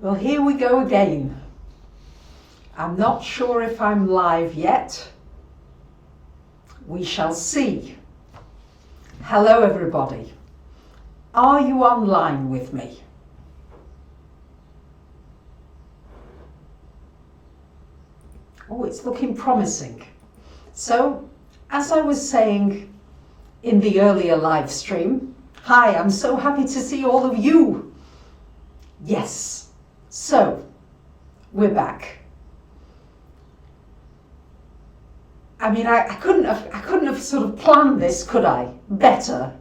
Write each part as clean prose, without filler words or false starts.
Well, here we go again. I'm not sure if I'm live yet. We shall see. Hello, everybody. Are you online with me? Oh, it's looking promising. So, as I was saying in the earlier live stream, hi, I'm so happy to see all of you. Yes, so we're back. I mean, I couldn't have sort of planned this, could I? Better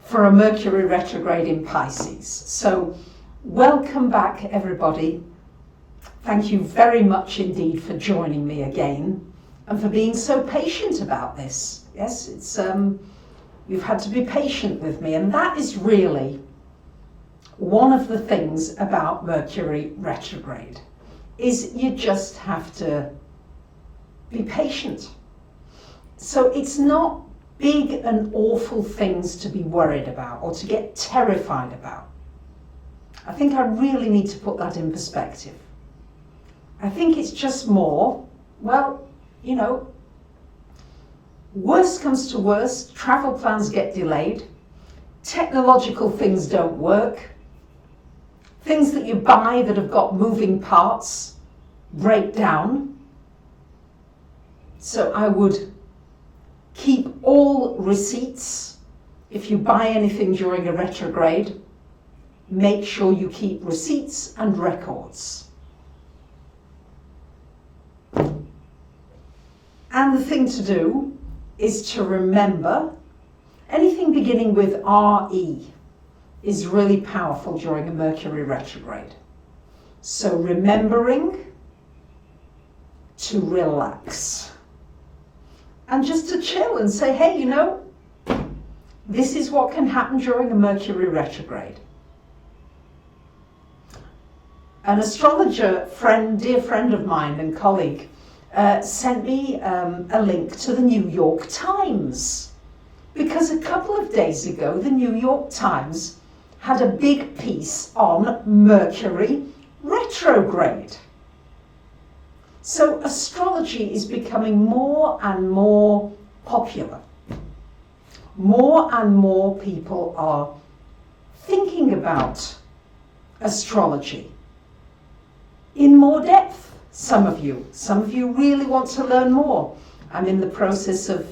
for a Mercury retrograde in Pisces. So, welcome back, everybody. Thank you very much indeed for joining me again and for being so patient about this. Yes, it's you've had to be patient with me, and that is really one of the things about Mercury retrograde, is you just have to be patient. So it's not big and awful things to be worried about or to get terrified about. I think I really need to put that in perspective. I think it's just more, well, you know, worst comes to worst, travel plans get delayed, technological things don't work, things that you buy that have got moving parts break down. So I would keep all receipts. If you buy anything during a retrograde, make sure you keep receipts and records. And the thing to do is to remember anything beginning with RE is really powerful during a Mercury retrograde. So remembering to relax and just to chill and say, hey, you know, this is what can happen during a Mercury retrograde. An astrologer friend, dear friend of mine and colleague, sent me a link to the New York Times, because a couple of days ago the New York Times had a big piece on Mercury retrograde. So astrology is becoming more and more popular. More and more people are thinking about astrology in more depth. Some of you really want to learn more. I'm in the process of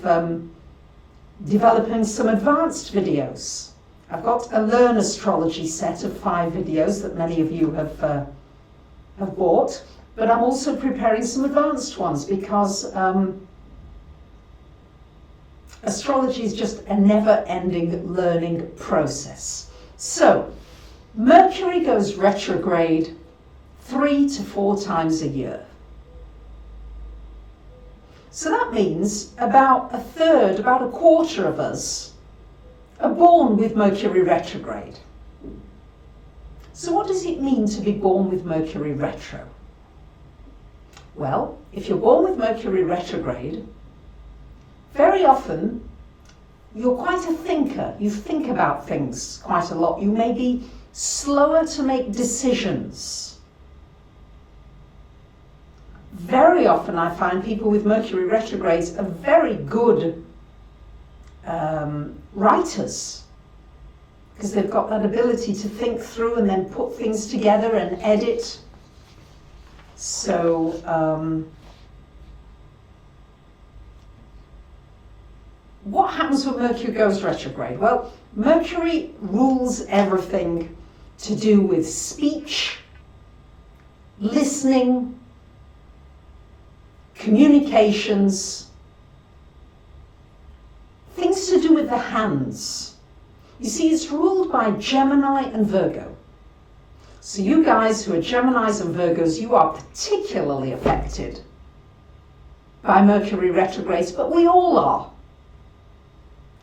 developing some advanced videos. I've got a Learn Astrology set of 5 videos that many of you have bought, but I'm also preparing some advanced ones because astrology is just a never-ending learning process. So, Mercury goes retrograde 3 to 4 times a year. So that means about a third, about a quarter of us are born with Mercury retrograde. So what does it mean to be born with Mercury retro? Well, if you're born with Mercury retrograde, very often you're quite a thinker. You think about things quite a lot. You may be slower to make decisions. Very often I find people with Mercury retrogrades are very good writers, because they've got that ability to think through and then put things together and edit. So what happens when Mercury goes retrograde? Well, Mercury rules everything to do with speech, listening, communications, things to do with the hands. You see, it's ruled by Gemini and Virgo. So you guys who are Geminis and Virgos, you are particularly affected by Mercury retrogrades, but we all are.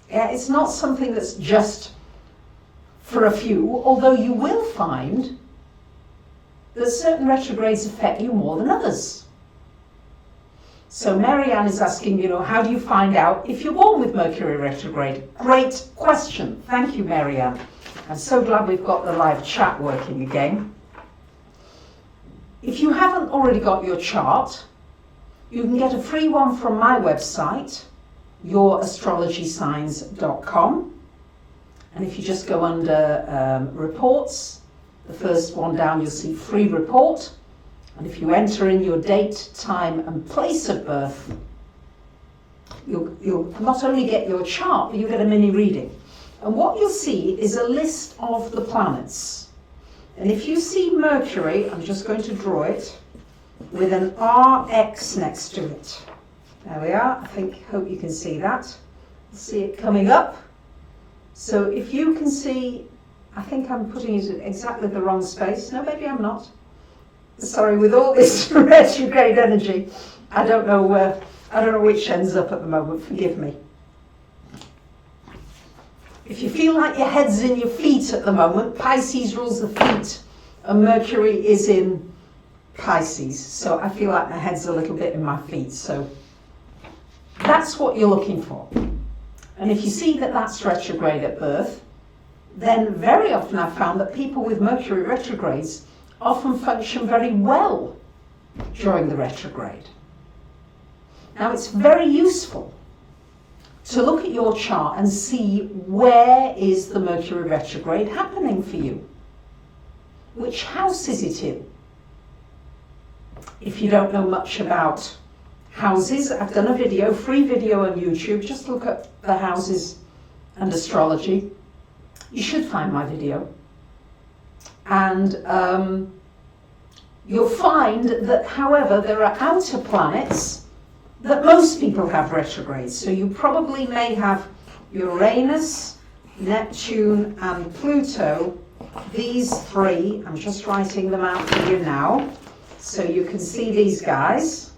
Yeah, it's not something that's just for a few, although you will find that certain retrogrades affect you more than others. So Marianne is asking, you know, how do you find out if you're born with Mercury retrograde? Great question. Thank you, Marianne. I'm so glad we've got the live chat working again. If you haven't already got your chart, you can get a free one from my website, yourastrologysigns.com. And if you just go under reports, the first one down, you'll see free report. And if you enter in your date, time and place of birth, you'll not only get your chart, but you'll get a mini reading. And what you'll see is a list of the planets. And if you see Mercury, I'm just going to draw it with an RX next to it. There we are. Hope you can see that. See it coming up. So if you can see, I think I'm putting it in exactly the wrong space. No, maybe I'm not. Sorry, with all this retrograde energy, I don't know which ends up at the moment. Forgive me. If you feel like your head's in your feet at the moment, Pisces rules the feet, and Mercury is in Pisces. So I feel like my head's a little bit in my feet. So that's what you're looking for. And if you see that that's retrograde at birth, then very often I've found that people with Mercury retrogrades often function very well during the retrograde. Now it's very useful to look at your chart and see where is the Mercury retrograde happening for you. Which house is it in? If you don't know much about houses, I've done a video, free video on YouTube. Just look up the houses and astrology. You should find my video. And you'll find that, however, there are outer planets that most people have retrogrades. So you probably may have Uranus, Neptune and Pluto. These three, I'm just writing them out for you now, so you can see these guys.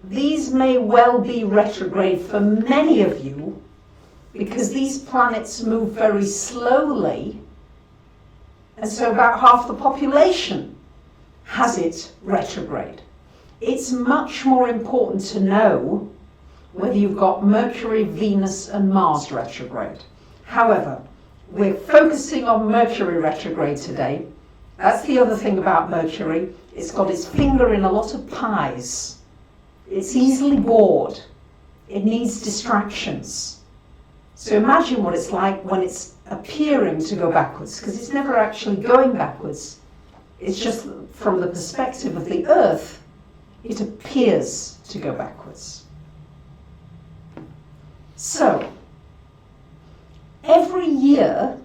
These may well be retrograde for many of you because these planets move very slowly, and so about half the population has it retrograde. It's much more important to know whether you've got Mercury, Venus and Mars retrograde. However, we're focusing on Mercury retrograde today. That's the other thing about Mercury. It's got its finger in a lot of pies. It's easily bored. It needs distractions. So imagine what it's like when it's appearing to go backwards, because it's never actually going backwards. It's just from the perspective of the Earth, it appears to go backwards. So, every year,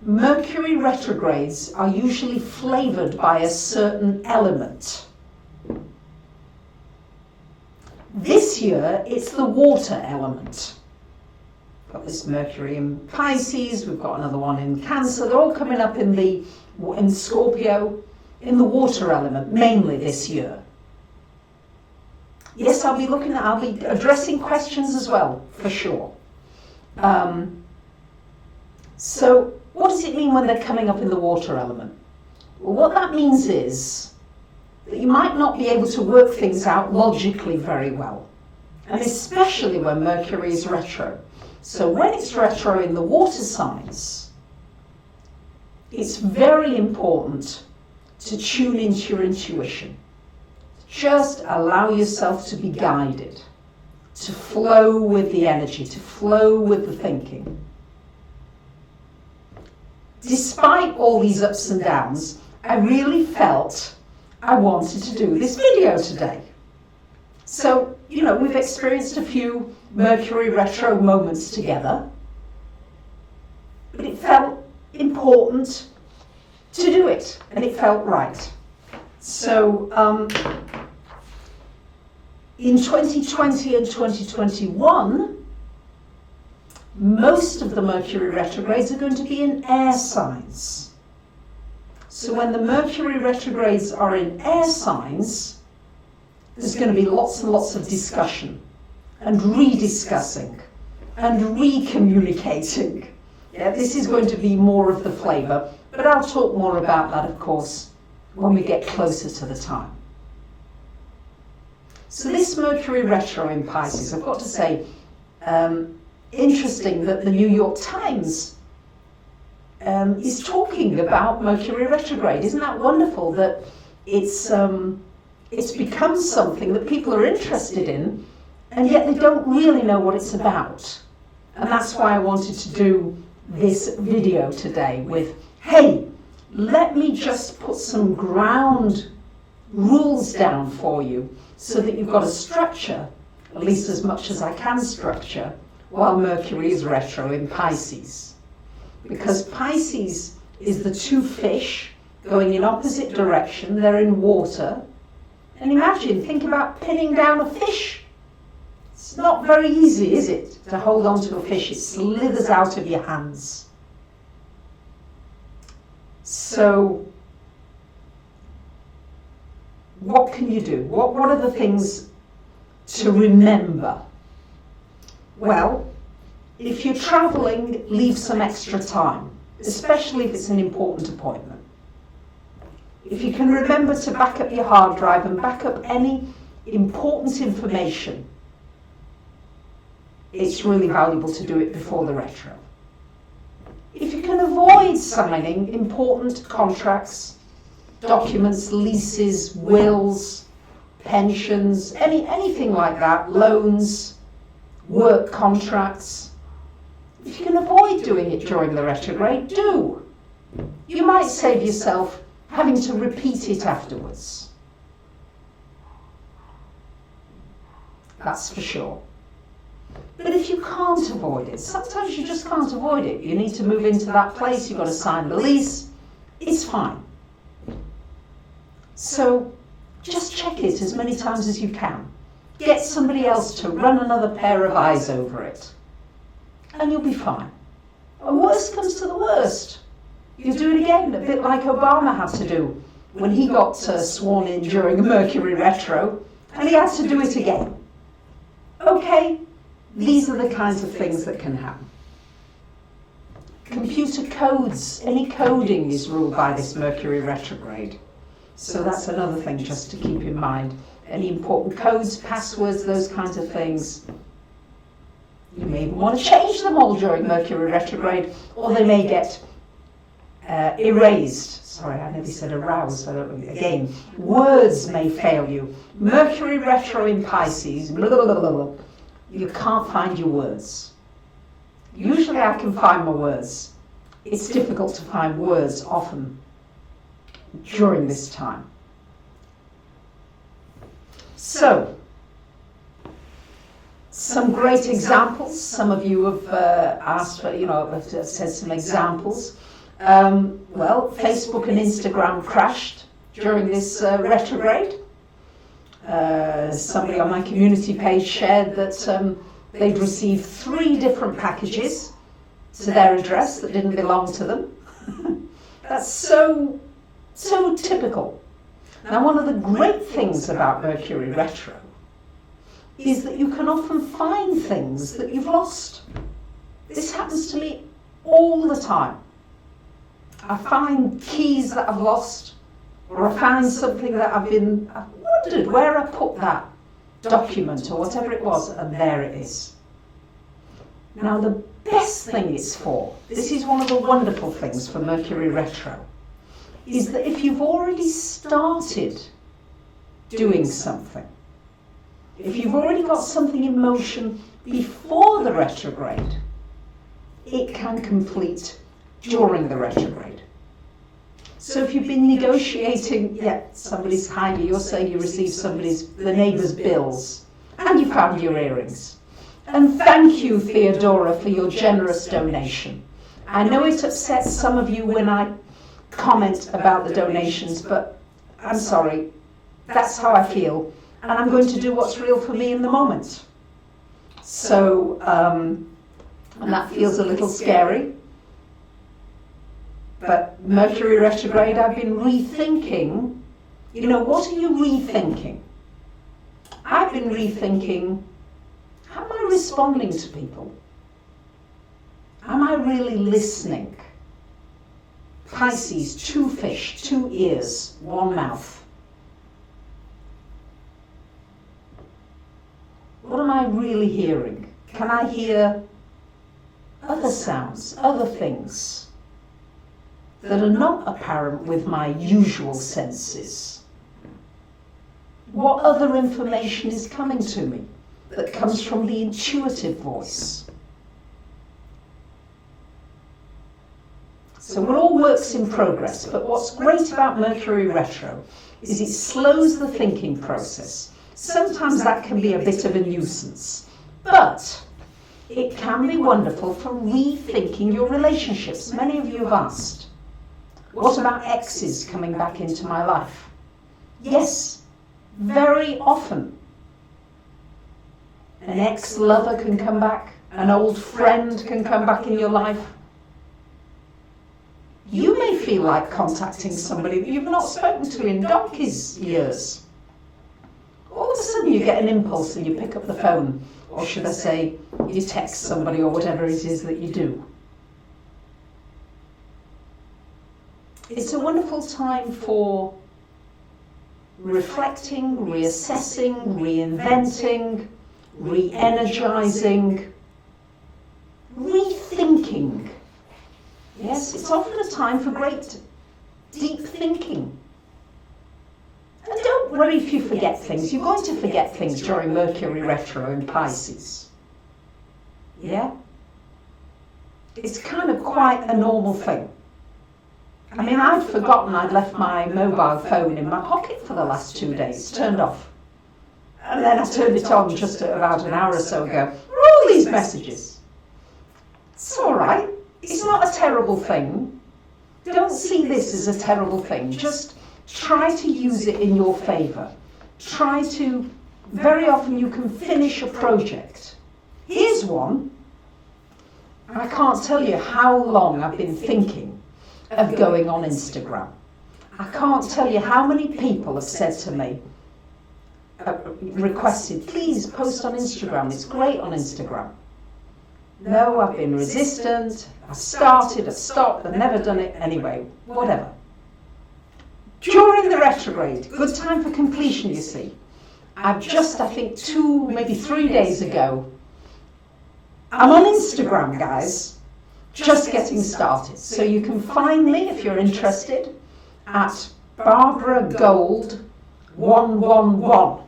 Mercury retrogrades are usually flavored by a certain element. This year, it's the water element. We've got this Mercury in Pisces, we've got another one in Cancer. They're all coming up in Scorpio, in the water element, mainly this year. Yes, I'll be addressing questions as well, for sure. So, what does it mean when they're coming up in the water element? Well, what that means is that you might not be able to work things out logically very well, and especially when Mercury is retro. So when it's retro in the water signs, it's very important to tune into your intuition. Just allow yourself to be guided, to flow with the energy, to flow with the thinking. Despite all these ups and downs, I really felt I wanted to do this video today. So, we've experienced a few Mercury retro moments together, but it felt important to do it, and it felt right. So, in 2020 and 2021, most of the Mercury retrogrades are going to be in air signs. So when the Mercury retrogrades are in air signs, there's going to be lots and lots of discussion and rediscussing and recommunicating. Yeah, this is going to be more of the flavour, but I'll talk more about that, of course, when we get closer to the time. So this Mercury retro in Pisces, I've got to say, interesting that the New York Times is talking about Mercury retrograde. Isn't that wonderful that it's become something that people are interested in, and yet they don't really know what it's about. And that's why I wanted to do this video today with, hey, let me just put some ground rules down for you so that you've got a structure, at least as much as I can structure, while Mercury is retro in Pisces. Because Pisces is the two fish going in opposite direction, they're in water. And imagine, think about pinning down a fish. It's not very easy, is it, to hold on to a fish? It slithers out of your hands. So, what can you do? What are the things to remember? Well, if you're traveling, leave some extra time, especially if it's an important appointment. If you can remember to back up your hard drive and back up any important information, it's really valuable to do it before the retro. If you can avoid signing important contracts, documents, leases, wills, pensions, anything like that, loans, work contracts, if you can avoid doing it during the retrograde, do. You might save yourself having to repeat it afterwards. That's for sure. But if you can't avoid it, sometimes you just can't avoid it. You need to move into that place, you've got to sign the lease, it's fine. So just check it as many times as you can. Get somebody else to run another pair of eyes over it, and you'll be fine. And worst comes to the worst, you do it again, a bit like Obama had to do when he got sworn in during a Mercury retro, and he had to do it again. Okay, these are the kinds of things that can happen. Computer codes, any coding is ruled by this Mercury retrograde. So that's another thing just to keep in mind. Any important codes, passwords, those kinds of things. You may even want to change them all during Mercury retrograde, or they may get erased. Sorry, I nearly said aroused. Again, words may fail you. Mercury retro in Pisces, blah, blah, blah, blah, blah. You can't find your words. Usually I can find my words. It's difficult to find words often during this time. So, some great examples. Some of you have asked for, have said some examples. Well, Facebook and Instagram crashed during this retrograde. Somebody on my community page shared that they'd received 3 different packages to their address that didn't belong to them. That's so typical. Now, one of the great things about Mercury retro is that you can often find things that you've lost. This happens to me all the time. I find keys that I've lost, or I find something that I've wondered where I put that document or whatever it was, and there it is. Now, the best thing it's for, this is one of the wonderful things for Mercury retro, is that if you've already started doing something, if you've already got something in motion before the retrograde, it can complete during the retrograde. So if you've been negotiating, somebody's hiding, you're saying you received the neighbour's bills, and you found your earrings. And thank you, Theodora, for your generous donation. I know it upsets some of you when I comment about the donations, but I'm sorry, that's how I feel, and I'm going to do what's real for me in the moment. So, and that feels a little scary, but Mercury retrograde, I've been rethinking, what are you rethinking? I've been rethinking, how am I responding to people? Am I really listening? Pisces, 2 fish, 2 ears, 1 mouth. What am I really hearing? Can I hear other sounds, other things? that are not apparent with my usual senses? What other information is coming to me that comes from the intuitive voice? So we're all works in progress, but what's great about Mercury Retro is it slows the thinking process. Sometimes that can be a bit of a nuisance, but it can be wonderful for rethinking your relationships. Many of you have asked, what about exes coming back into my life? Yes, very often. An ex-lover can come back, an old friend can come back in your life. You may feel like contacting somebody that you've not spoken to in donkey's years. All of a sudden you get an impulse and you pick up the phone, or should I say, you text somebody or whatever it is that you do. It's a wonderful time for reflecting, reassessing, reinventing, re-energizing, rethinking. Yes, it's often a time for great deep thinking. And don't worry if you forget things. You're going to forget things during Mercury Retro in Pisces. Yeah? It's kind of quite a normal thing. I mean, I'd forgotten I'd left my mobile phone in my pocket for the last 2 days, turned off. And then I turned it on just about an hour or so ago. All these messages. It's all right. It's not a terrible thing. Don't see this as a terrible thing. Just try to use it in your favour. Try to, very often you can finish a project. Here's one. I can't tell you how long I've been thinking of going on Instagram. I can't tell you how many people have said to me, requested, please post on Instagram, it's great on Instagram. No, I've been resistant, I've started, I've stopped, I've never done it anyway, whatever. During the retrograde, good time for completion, you see. I've just, I think 2, maybe 3 days ago, I'm on Instagram, guys, just getting started. So you can find me if you're interested at Barbara Gold 111.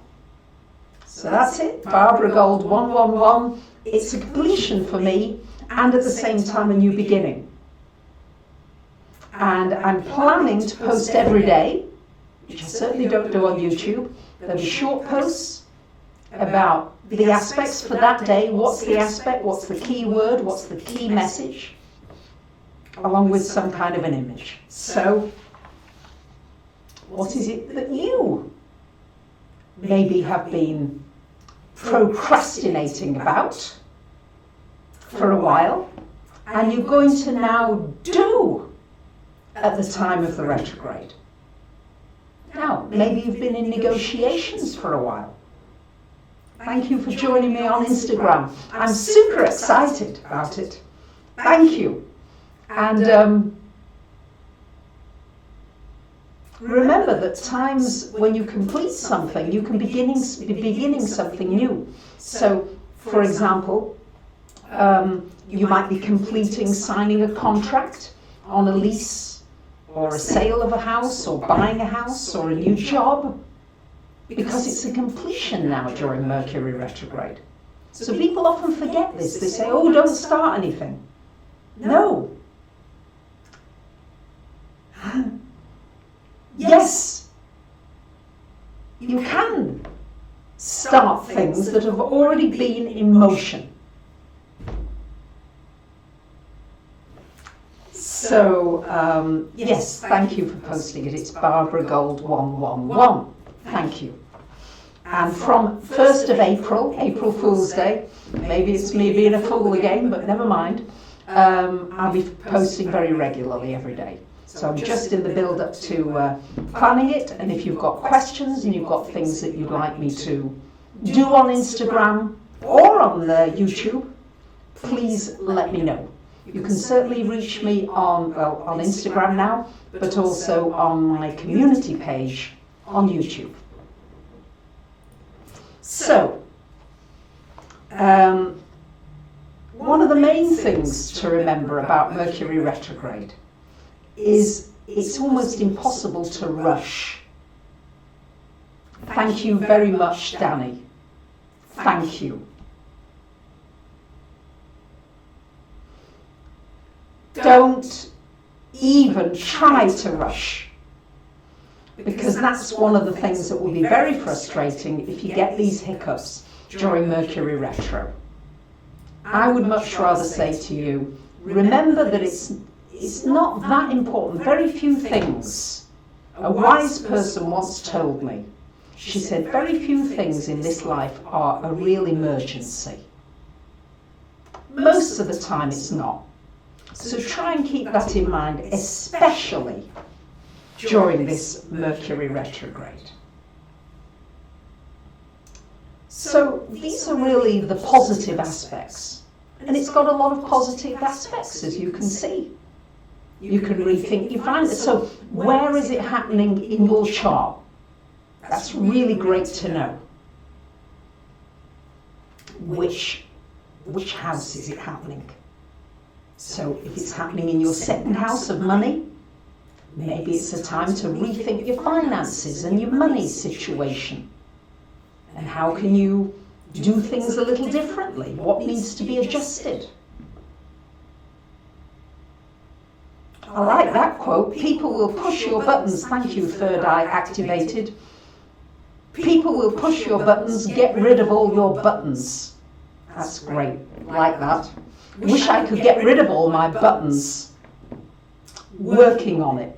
So that's it, Barbara Gold 111. It's a completion for me and at the same time a new beginning. And I'm planning to post every day, which I certainly don't do on YouTube. There'll be short posts about the aspects for that day. What's the aspect? What's the key word? What's the key message? Along with some kind of an image. So, what is it that you maybe have been procrastinating about for a while, and you're going to now do at the time of the retrograde? Now, maybe you've been in negotiations for a while. Thank you for joining me on Instagram. I'm super excited about it. Thank you. And remember that times when you complete something, you can be beginning something new. So, for example, you might be signing a contract on a lease or a sale of a house or buying a house or a new job, because it's a completion now during Mercury Retrograde. So people often forget this. They say, oh, don't start anything. No. Yes, you can start things that have already been in motion. So, yes, thank you for posting it. It's Barbara Gold 111. Thank you. And from 1st of April, April Fool's Day, maybe it's me being a fool again, but never mind, I'll be posting very regularly every day. So I'm just in the build-up to planning it, and if you've got questions and you've got things that you'd like me to do on Instagram or on the YouTube, please let me know. You can certainly reach me on Instagram now, but also on my community page on YouTube. So, one of the main things to remember about Mercury Retrograde is it's almost impossible to rush. Thank you very much, Danny. Thank you. Don't even try to rush, because that's one of the things that will be very frustrating if you get these hiccups during Mercury retro. I would much rather say to you, remember that it's not that important. Very few things. A wise person once told me, she said, very few things in this life are a real emergency. Most of the time it's not. So try and keep that in mind, especially during this Mercury retrograde. So these are really the positive aspects. And it's got a lot of positive aspects, as you can see. You can rethink your finances. So where is it happening in your chart? That's really great to know. Which house is it happening? So if it's happening in your second house of money, maybe it's a time to rethink your finances and your money situation. And how can you do things a little differently? What needs to be adjusted? I like that quote. People will push your buttons. Thank you, third eye activated. People will push your buttons. Get rid of all your buttons. That's great. Like that. Wish I could get rid of all my buttons. Working on it.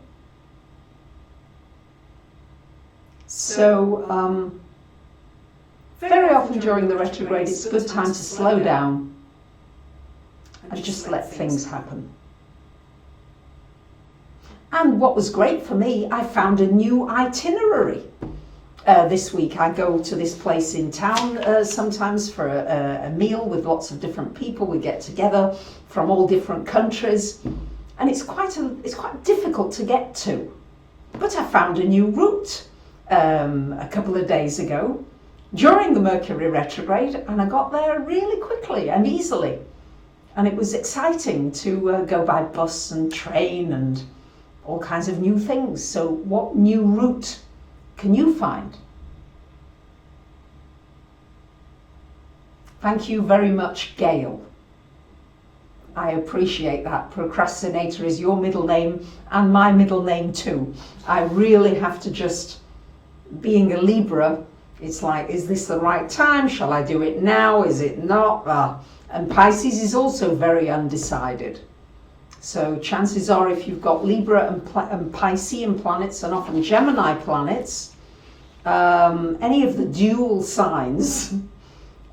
So, very often during the retrograde, it's a good time to slow down and just let things happen. And what was great for me, I found a new itinerary. This week I go to this place in town sometimes for a meal with lots of different people. We get together from all different countries, and it's quite difficult to get to. But I found a new route a couple of days ago during the Mercury retrograde, and I got there really quickly and easily. And it was exciting to go by bus and train and all kinds of new things. So what new route can you find? Thank you very much, Gail. I appreciate that. Procrastinator is your middle name and my middle name too. I really have to just, being a Libra, it's like, is this the right time? Shall I do it now? Is it not? And Pisces is also very undecided. So chances are, if you've got Libra and Piscean planets and often Gemini planets, any of the dual signs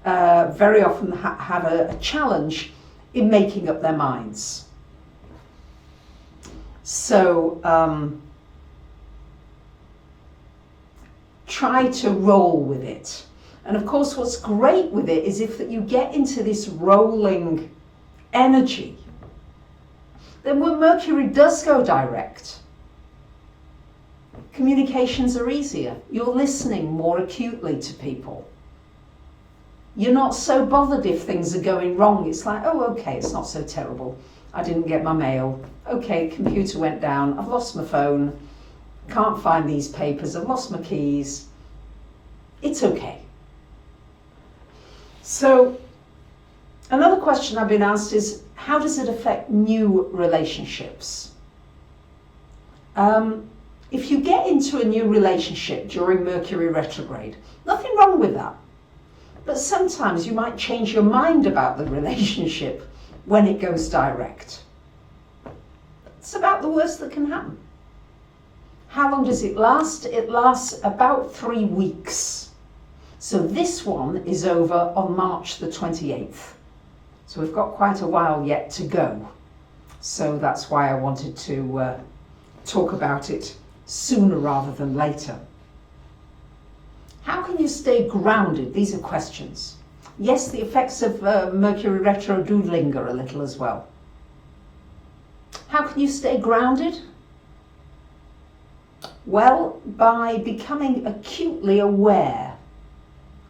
very often have a challenge in making up their minds. So try to roll with it. And of course, what's great with it is if you get into this rolling energy, then when Mercury does go direct, communications are easier. You're listening more acutely to people. You're not so bothered if things are going wrong. It's like, oh, okay, it's not so terrible. I didn't get my mail. Okay, computer went down. I've lost my phone. Can't find these papers. I've lost my keys. It's okay. So, another question I've been asked is, how does it affect new relationships? If you get into a new relationship during Mercury retrograde, nothing wrong with that. But sometimes you might change your mind about the relationship when it goes direct. It's about the worst that can happen. How long does it last? It lasts about 3 weeks. So this one is over on March the 28th. So we've got quite a while yet to go. So that's why I wanted to talk about it sooner rather than later. How can you stay grounded? These are questions. Yes, the effects of Mercury retro do linger a little as well. How can you stay grounded? Well, by becoming acutely aware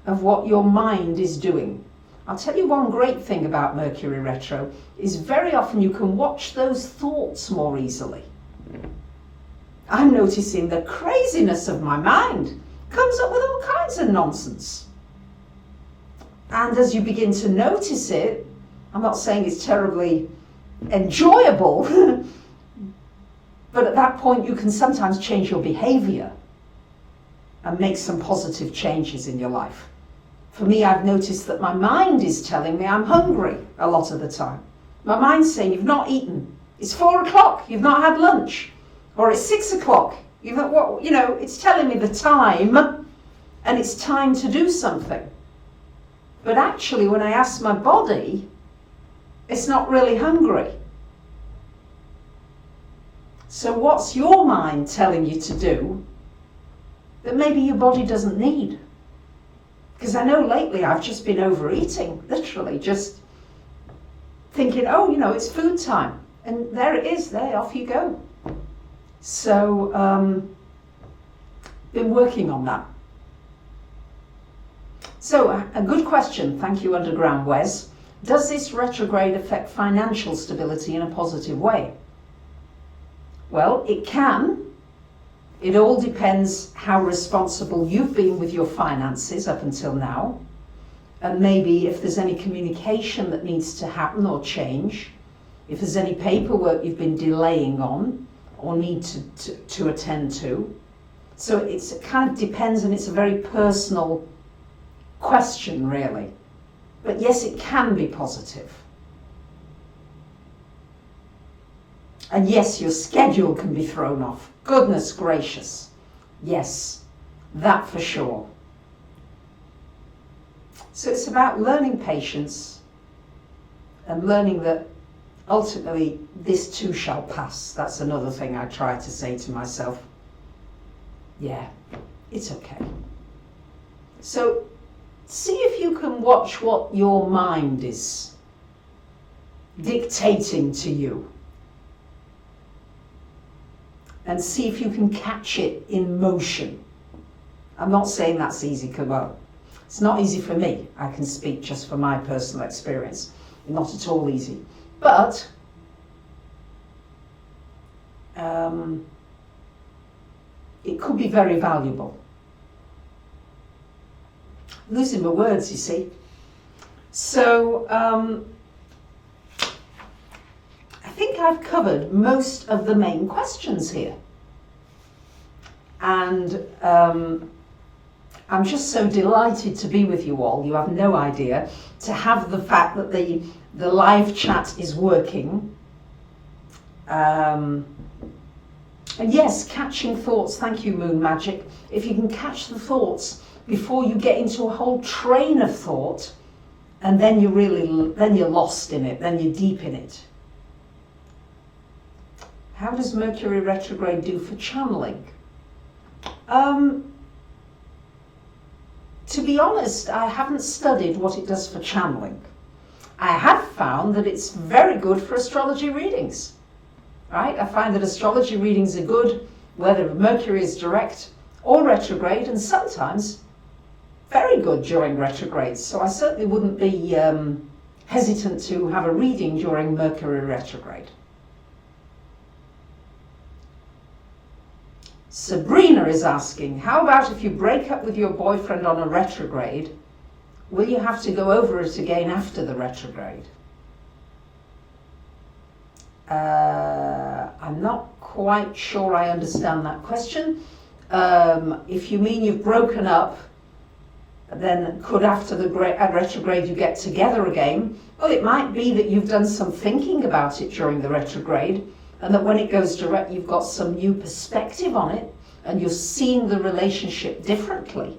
of what your mind is doing. I'll tell you one great thing about Mercury retro is very often you can watch those thoughts more easily. I'm noticing the craziness of my mind comes up with all kinds of nonsense. And as you begin to notice it, I'm not saying it's terribly enjoyable, but at that point you can sometimes change your behavior and make some positive changes in your life. For me, I've noticed that my mind is telling me I'm hungry a lot of the time. My mind's saying, you've not eaten. It's 4 o'clock, you've not had lunch. Or it's 6 o'clock, you've not, what, you know, it's telling me the time, and it's time to do something. But actually, when I ask my body, it's not really hungry. So what's your mind telling you to do that maybe your body doesn't need? Because I know lately I've just been overeating, literally, just thinking, oh, you know, it's food time. And there it is, there, off you go. So, been working on that. So, a good question, thank you, Underground Wes. Does this retrograde affect financial stability in a positive way? Well, it can. It all depends how responsible you've been with your finances up until now, and maybe if there's any communication that needs to happen or change, if there's any paperwork you've been delaying on or need to attend to. So it kind of depends, and it's a very personal question, really. But yes, it can be positive. And yes, your schedule can be thrown off. Goodness gracious. Yes, that for sure. So it's about learning patience and learning that ultimately this too shall pass. That's another thing I try to say to myself. Yeah, it's okay. So see if you can watch what your mind is dictating to you. And see if you can catch it in motion. I'm not saying that's easy, because well, it's not easy for me. I can speak just for my personal experience. Not at all easy. But it could be very valuable. Losing my words, you see. So I think I've covered most of the main questions here. And I'm just so delighted to be with you all. You have no idea. To have the fact that the live chat is working. And yes, catching thoughts. Thank you, Moon Magic. If you can catch the thoughts before you get into a whole train of thought, and then you're lost in it, then you're deep in it. How does Mercury retrograde do for channeling? To be honest, I haven't studied what it does for channeling. I have found that it's very good for astrology readings. Right? I find that astrology readings are good, whether Mercury is direct or retrograde, and sometimes very good during retrograde. So I certainly wouldn't be hesitant to have a reading during Mercury retrograde. Sabrina is asking, how about if you break up with your boyfriend on a retrograde, will you have to go over it again after the retrograde? I'm not quite sure I understand that question. If you mean you've broken up, then could after the retrograde you get together again? Well, it might be that you've done some thinking about it during the retrograde, and that when it goes direct, you've got some new perspective on it, and you're seeing the relationship differently.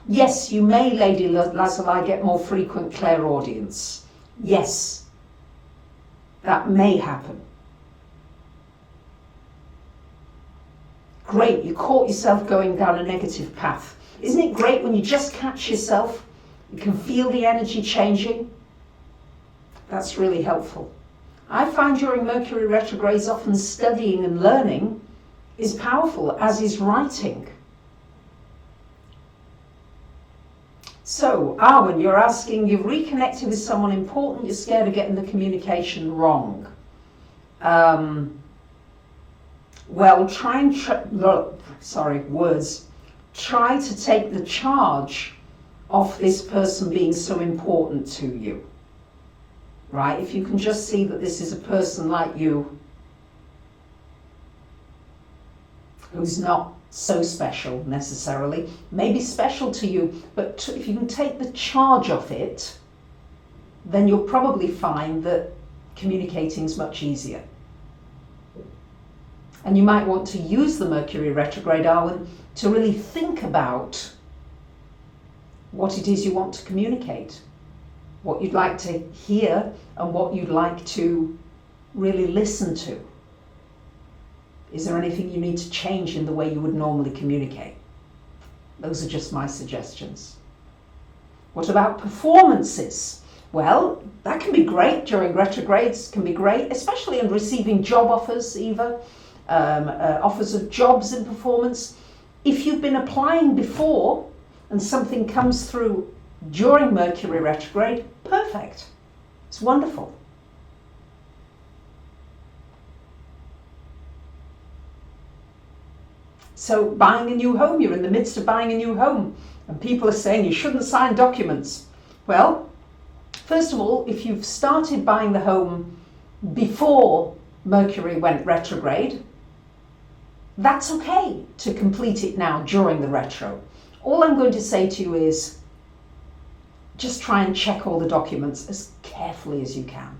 Yes, you may, Lady Lazuli, get more frequent clairaudience. Yes, that may happen. Great, you caught yourself going down a negative path. Isn't it great when you just catch yourself? You can feel the energy changing. That's really helpful. I find during Mercury retrogrades often studying and learning is powerful, as is writing. So, Arwen, you're asking, you've reconnected with someone important, you're scared of getting the communication wrong. well, try to take the charge off this person being so important to you, right? If you can just see that this is a person like you who's not so special necessarily, maybe special to you, but if you can take the charge off it, then you'll probably find that communicating is much easier. And you might want to use the Mercury retrograde, Arwen, to really think about what it is you want to communicate, what you'd like to hear and what you'd like to really listen to. Is there anything you need to change in the way you would normally communicate? Those are just my suggestions. What about performances? Well, that can be great during retrogrades, can be great, especially in receiving job offers, Eva, offers of jobs in performance. If you've been applying before and something comes through during Mercury retrograde, perfect. It's wonderful. So buying a new home, you're in the midst of buying a new home and people are saying you shouldn't sign documents. Well, first of all, if you've started buying the home before Mercury went retrograde, that's okay to complete it now during the retro. All I'm going to say to you is just try and check all the documents as carefully as you can.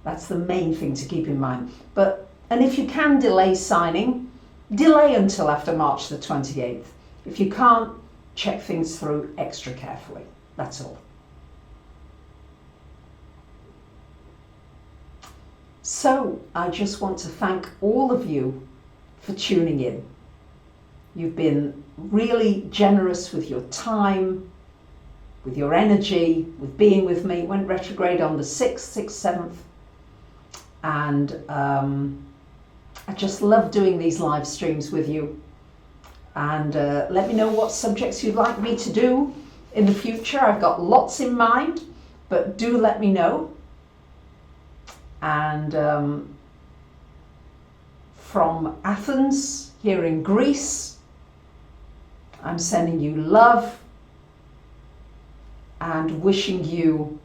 That's the main thing to keep in mind. And if you can delay signing, delay until after March the 28th. If you can't, check things through extra carefully. That's all. So I just want to thank all of you for tuning in. You've been really generous with your time, with your energy, with being with me. It went retrograde on the 6th, 7th. And I just love doing these live streams with you. And let me know what subjects you'd like me to do in the future. I've got lots in mind, but do let me know. And from Athens, here in Greece, I'm sending you love and wishing you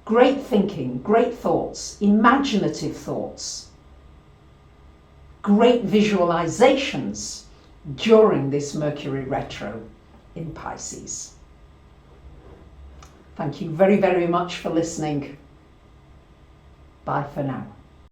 great thinking, great thoughts, imaginative thoughts, great visualizations during this Mercury retro in Pisces. Thank you very, very much for listening. Bye for now.